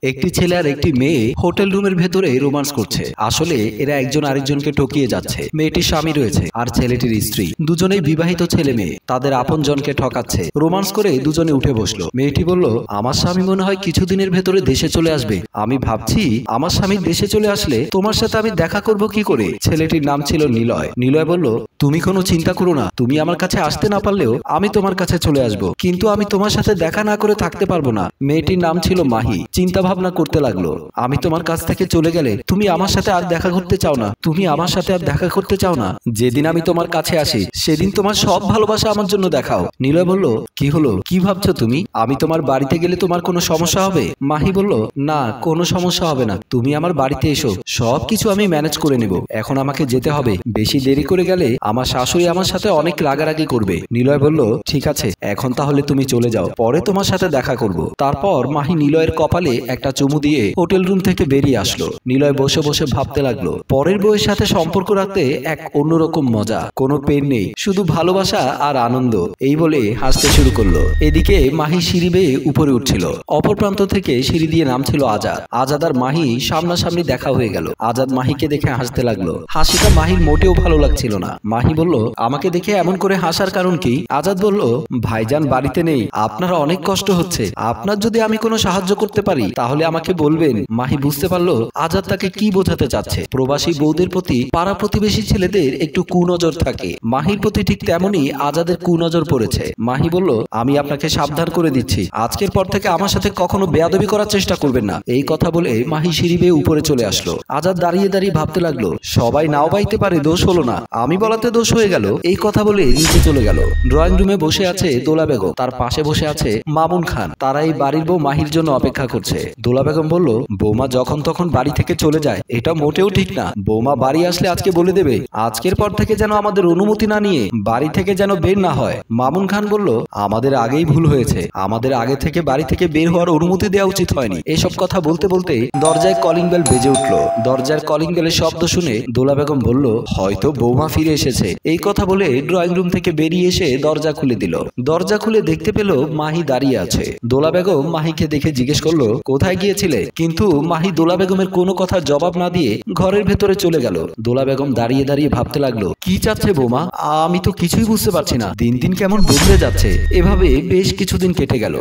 একটি ছেলে আর একটি মেয়ে হোটেল রুমের ভেতরে রোমান্স করছে। আসলে এরা একজন আরেকজনকে টকিয়ে যাচ্ছে। মেয়েটির স্বামী রয়েছে আর ছেলেটির স্ত্রী, দুজনেই বিবাহিত ছেলে মেয়ে, তাদের আপনজনকে ঠকাচ্ছে। রোমান্স করে দুজনে উঠে বসলো। মেয়েটি বলল, আমার স্বামী মনে হয় কিছুদিনের ভেতরে দেশে চলে আসবে। আমি ভাবছি আমার স্বামী দেশে চলে আসলে তোমার সাথে আমি দেখা করব কি করে। ছেলেটির নাম ছিল নিলয়। নিলয় বলল, তুমি কোনো চিন্তা করো না, তুমি আমার কাছে আসতে না পারলেও আমি তোমার কাছে চলে আসবো, কিন্তু আমি তোমার সাথে দেখা না করে থাকতে পারবো না। মেয়েটির নাম ছিল মাহি। চিন্তা ভাবনা করতে লাগলো, আমি তোমার কাছ থেকে চলে গেলে তুমি আমার সাথে আর দেখা করতে চাও না, তুমি আমার সাথে আর দেখা করতে চাও না। যেদিন আমি তোমার কাছে আসি সেদিন তোমার সব ভালোবাসা আমার জন্য দেখাও। নিলয় বলল, কি হলো, কি ভাবছো তুমি? আমি তোমার বাড়িতে গেলে তোমার কোনো সমস্যা হবে? মাহি বলল, না, কোনো সমস্যা হবে না, তুমি আমার বাড়িতে এসো, সবকিছু আমি ম্যানেজ করে নেব। এখন আমাকে যেতে হবে, বেশি দেরি করে গেলে আমার শাশুড়ি আমার সাথে অনেক রাগারাগি করবে। নিলয় বলল, ঠিক আছে, এখন তাহলে তুমি চলে যাও, পরে তোমার সাথে দেখা করব। তারপর মাহি নিলয়ের কপালে একটা চুমু দিয়ে হোটেল রুম থেকে বেরিয়ে আসলো। নিলয় বসে বসে ভাবতে লাগলো, পরের বউয়ের সাথে সম্পর্ক রাখতে এক অন্যরকম মজা, কোনো পেন নেই, শুধু ভালোবাসা আর আনন্দ। এই বলে হাসতে শুরু করলো। এদিকে মাহি সিঁড়ি বেয়ে উপরে উঠছিল। অপর প্রান্ত থেকে সিঁড়ি দিয়ে নামছিল আজাদ। আজাদ আর মাহি সামনাসামনি দেখা হয়ে গেল। আজাদ মাহিকে দেখে হাসতে লাগলো। হাসিটা মাহির মোটেও ভালো লাগছিল না। মাহি বলল, আমাকে দেখে এমন করে হাসার কারণ কি? আজাদ বলল, ভাইজান বাড়িতে নেই, আপনার অনেক কষ্ট হচ্ছে, আপনার যদি আমি কোনো সাহায্য করতে পারি তাহলে আমাকে বলবেন। মাহি বুঝতে পারলো আজাদ তাকে কি বোঝাতে চাচ্ছে। প্রবাসী বউদের প্রতি পাড়া প্রতিবেশী ছেলেদের একটু কুনজর থাকে, মাহির প্রতি ঠিক তেমনি আজাদের কুনজর পড়েছে। মাহি বলল, আমি আপনাকে সাবধান করে দিচ্ছি, আজকের পর থেকে আমার সাথে কখনো বেয়াদবি করার চেষ্টা করবেন না। এই কথা বলে মাহি সিঁড়ি বেয়ে উপরে চলে আসলো। আজাদ দাঁড়িয়ে দাঁড়িয়ে ভাবতে লাগলো, সবাই নাও বাইতে পারে, দোষ হলো না, আমি বলাতে দোষ হয়ে গেল। এই কথা বলে নিচে চলে গেল। ড্রয়িং রুমে বসে আছে দোলা বেগম, তার পাশে বসে আছে মামুন খান। তারা এই বাড়ির বউ মাহির জন্য অপেক্ষা করছে। দোলা বেগম বলল, বৌমা যখন তখন বাড়ি থেকে চলে যায়, এটা মোটেও ঠিক না। বৌমা বাড়ি আসলে আজকে বলে দেবে, আজকের পর থেকে যেন আমাদের অনুমতি না নিয়ে বাড়ি থেকে যেন বের না হয়। মামুন খান বলল, আমাদের আগেই ভুল হয়েছে, আমাদের আগে থেকে বাড়ি থেকে বের হওয়ার অনুমতি দেওয়া উচিত হয়নি। এসব কথা বলতে বলতে দরজায় কলিং বেল বেজে উঠলো। দরজার কলিং বেলের শব্দ শুনে দোলা বেগম বলল, হয়তো বৌমা ফিরে এসেছে। এই কথা বলে ড্রয়িং রুম থেকে বেরিয়ে এসে দরজা খুলে দিল। দরজা খুলে দেখতে পেল মাহি দাঁড়িয়ে আছে। দোলা বেগম মাহিকে দেখে জিজ্ঞেস করলো, কোথায় গিয়েছিলে? কিন্তু মাহি দোলা বেগমের কোনো কথার জবাব না দিয়ে ঘরের ভেতরে চলে গেল। দোলা বেগম দাঁড়িয়ে দাঁড়িয়ে ভাবতে লাগলো, কি চাচ্ছে বৌমা? আমি তো কিছুই বুঝতে পারছি না, দিন দিন কেমন বদলে যাচ্ছে। এভাবে বেশ কিছুদিন কেটে গেল।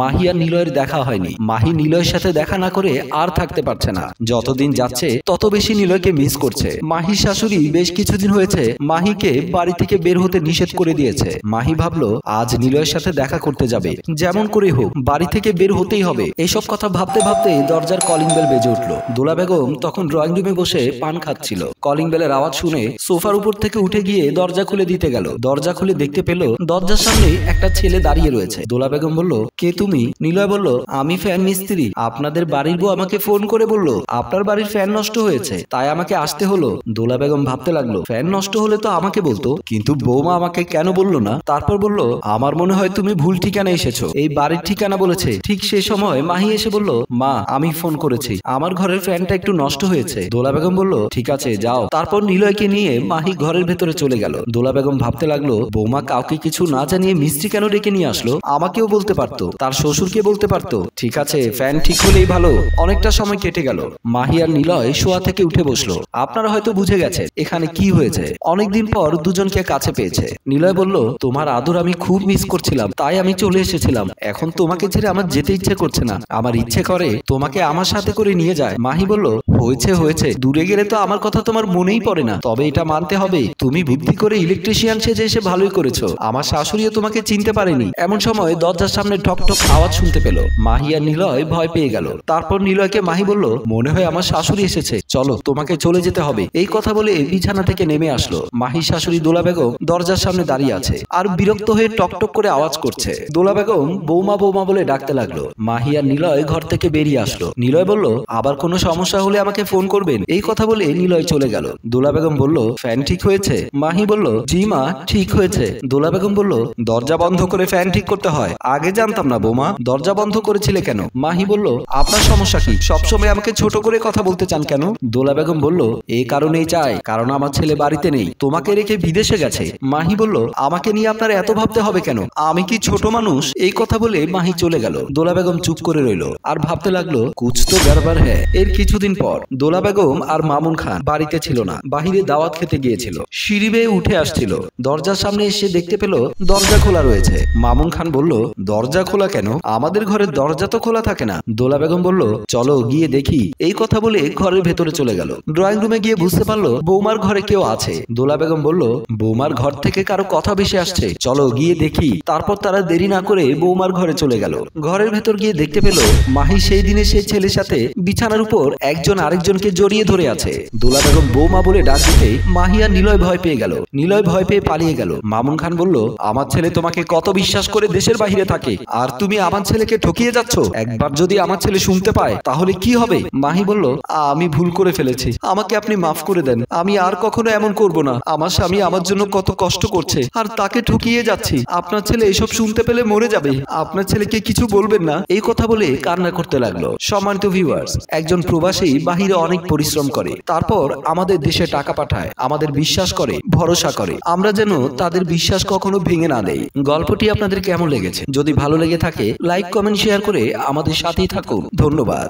মাহি আর নিলয়ের দেখা হয়নি। মাহি নিলয়ের সাথে দেখা না করে আর থাকতে পারছে না। যতদিন যাচ্ছে তত বেশি নিলয়কে মিস করছে। মাহির শাশুড়ি বেশ কিছুদিন হয়েছে মাহিকে বাড়ি থেকে বের হতে নিষেধ করে দিয়েছে। মাহি ভাবলো আজ নিলয়ের সাথে দেখা করতে যাবে, যেমন করে হোক বাড়ি থেকে বের হতেই হবে। এইসব কথা ভাবতে ভাবতে দরজার কলিং বেল বেজে উঠলো। দোলা বেগম তখন ড্রয়িং রুমে বসে পান খাচ্ছিল। কলিং বেলের আওয়াজ শুনে সোফার উপর থেকে উঠে গিয়ে দরজা খুলে দিতে গেল। দরজা খুলে দেখতে পেল দরজার সামনে একটা ছেলে দাঁড়িয়ে রয়েছে। দোলা বেগম বলল, কে তুমি? নিলয় বলল, আমি ফ্যান মিস্ত্রি, আপনাদের বাড়ির বউ আমাকে ফোন করে বলল আপনার বাড়ির ফ্যান নষ্ট হয়েছে, তাই আমাকে আসতে হলো। দোলা বেগম ভাবতে লাগলো, ফ্যান নষ্ট হলে তো আমাকে বলতো, কিন্তু বৌমা আমাকে কেন বললো না? তারপর বলল, আমার মনে হয় তুমি ভুল ঠিকানা এসেছো, এই বাড়ির ঠিকানা বলেছে। ঠিক সে সময় মাহি এসে বলল, মা, আমি ফোন করেছি, আমার ঘরের ফ্যানটা একটু নষ্ট হয়েছে। দোলা বেগম বলল, ঠিক আছে, যাও। তারপর নিলয়কে নিয়ে মাহি ঘরের ভেতরে চলে গেল। দোলা বেগম ভাবতে লাগলো, বৌমা কাউকে কিছু না জানিয়ে মিস্ত্রি কেন ডেকে নিয়ে আসলো? আমাকেও বলতে পারতো, তার শ্বশুরকে বলতে পারতো। ঠিক আছে, ফ্যান ঠিক হলেই ভালো। অনেকটা সময় কেটে গেল। মাহি আর নিলয় শোয়া থেকে উঠে বসলো। আপনারা হয়তো বুঝে গেছে এখানে কি হয়েছে। অনেকদিন পর দুজনকে কাছে পেয়েছে। নিলয় বলল, তোমার আদর আমি খুব মিস করছিলাম, তাই আমি চলে এসেছিলাম। এখন তোমাকে ছেড়ে আমার যেতে ইচ্ছে করছে না, আমার ইচ্ছে করে তোমাকে আমার সাথে করে নিয়ে যায়। মাহি বলল, হয়েছে হয়েছে, দূরে গেলে তো আমার কথা তোমার মনেই পড়ে না। তবে এটা মানতে হবে, তুমি বুদ্ধি করে ইলেকট্রিশিয়ান সেজে এসে ভালোই করেছো। আমার শাশুড়িও তোমাকে চিনতে পারেনি। এমন সময় দরজার সামনে ঠক ঠক আওয়াজ শুনতে পেল। মাহি আর নিলয় ভয় পেয়ে গেল। তারপর নিলয়কে মাহি বলল, মনে হয় আমার শাশুড়ি এসেছে, চলো তোমাকে চলে যেতে হবে। এই কথা বলে বিছানা থেকে নেমে আসলো। মাহির শাশুড়ি দোলা বেগম দরজার সামনে দাঁড়িয়ে আছে আর বিরক্ত হয়ে টক টক করে আওয়াজ করছে। দোলা বেগম বৌমা বৌমা বলে ডাকতে লাগলো। মাহি আর নিলয় ঘর থেকে বেরিয়ে আসলো। নিলয় বলল, আবার কোনো সমস্যা হলে আমাকে ফোন করবেন। এই কথা বলে নিলয় চলে গেল। দোলা বেগম বলল, ফ্যান ঠিক হয়েছে? মাহি বলল, জি মা, ঠিক হয়েছে। দোলা বেগম বলল, দরজা বন্ধ করে ফ্যান ঠিক করতে হয়? আগে জানতাম না বৌমা। দরজা বন্ধ করেছিলে কেন? মাহি বলল, আপনার সমস্যা কি? সবসময় আমাকে ছোট করে কথা বলতে চান কেন? দোলা বেগম বলল, এই কারণেই চাই, কারণ আমার ছেলে বাড়িতে নেই, তোমাকে রেখে বিদেশে গেছে। মাহি বলল, আমাকে নিয়ে আপনার এত ভাবতে হবে কেন? আমি কি ছোট মানুষ? এই কথা বলে মাহি চলে গেল। দোলা বেগম চুপ করে রইল আর ভাবতে লাগলো, কুছ তো গড়বড় হ্যায়। এর কিছুদিন পর দোলা বেগম আর মামুন খান বাড়িতে ছিল না, বাহিরে দাওয়াত খেতে গিয়েছিল। সিঁড়ি বেয়ে উঠে আসছিল, দরজার সামনে এসে দেখতে পেল দরজা খোলা রয়েছে। মামুন খান বলল, দরজা খোলা কেন? আমাদের ঘরের দরজা তো খোলা থাকে না। দোলা বেগম বলল, চলো গিয়ে দেখি। এই কথা বলে ঘরের ভেতরে চলে গেল। ড্রয়িং রুমে গিয়ে বুঝতে পারলো বৌমার ঘরে কেউ আছে। দোলা বেগম বলল, বৌমার ঘর থেকে কারো কথা ভেসে আসছে, চলো গিয়ে দেখি। তারপর তারা দেরি না করে বৌমার ঘরে চলে গেল। ঘরের ভেতর গিয়ে দেখতে পেল মাহি সেই দিনে সেই ছেলের সাথে বিছানার উপর একজন আরেকজনকে জড়িয়ে ধরে আছে। দোলা বেগম বৌমা বলে ডাক দিতে মাহি আর নিলয় ভয় পেয়ে গেল। নিলয় ভয় পেয়ে পালিয়ে গেল। মামুন খান বলল, আমার ছেলে তোমাকে কত বিশ্বাস করে দেশের বাইরে থাকে, আর তুমি আমার ছেলেকে ঠকিয়ে যাচ্ছ। একবার যদি আমার ছেলে শুনতে পায় তাহলে কি হবে? মাহি বলল, আমি ভুল করে ফেলেছি, আমাকে আপনি মাফ করে দেন। আমি আর কখনো এমন করব না। আমার স্বামী আমার জন্য কত কষ্ট করছে, আর তাকে ঠকিয়ে যাচ্ছি। আপনার ছেলে এসব শুনতে পেলে মরে যাবে। আপনার ছেলেকে কিছু বলবেন না। এই কথা বলে কান্না করতে লাগলো। সম্মানিত ভিউয়ার্স, একজন প্রবাসী বাহিরে অনেক পরিশ্রম করে, তারপর আমাদের দেশে টাকা পাঠায়, আমাদের বিশ্বাস করে, ভরসা করে। আমরা যেন তাদের বিশ্বাস কখনো ভেঙে না দেই। গল্পটি আপনাদের কেমন লেগেছে? যদি ভালো লেগে থাকে লাইক, কমেন্ট, শেয়ার করে আমাদের সাথেই থাকুন। ধন্যবাদ।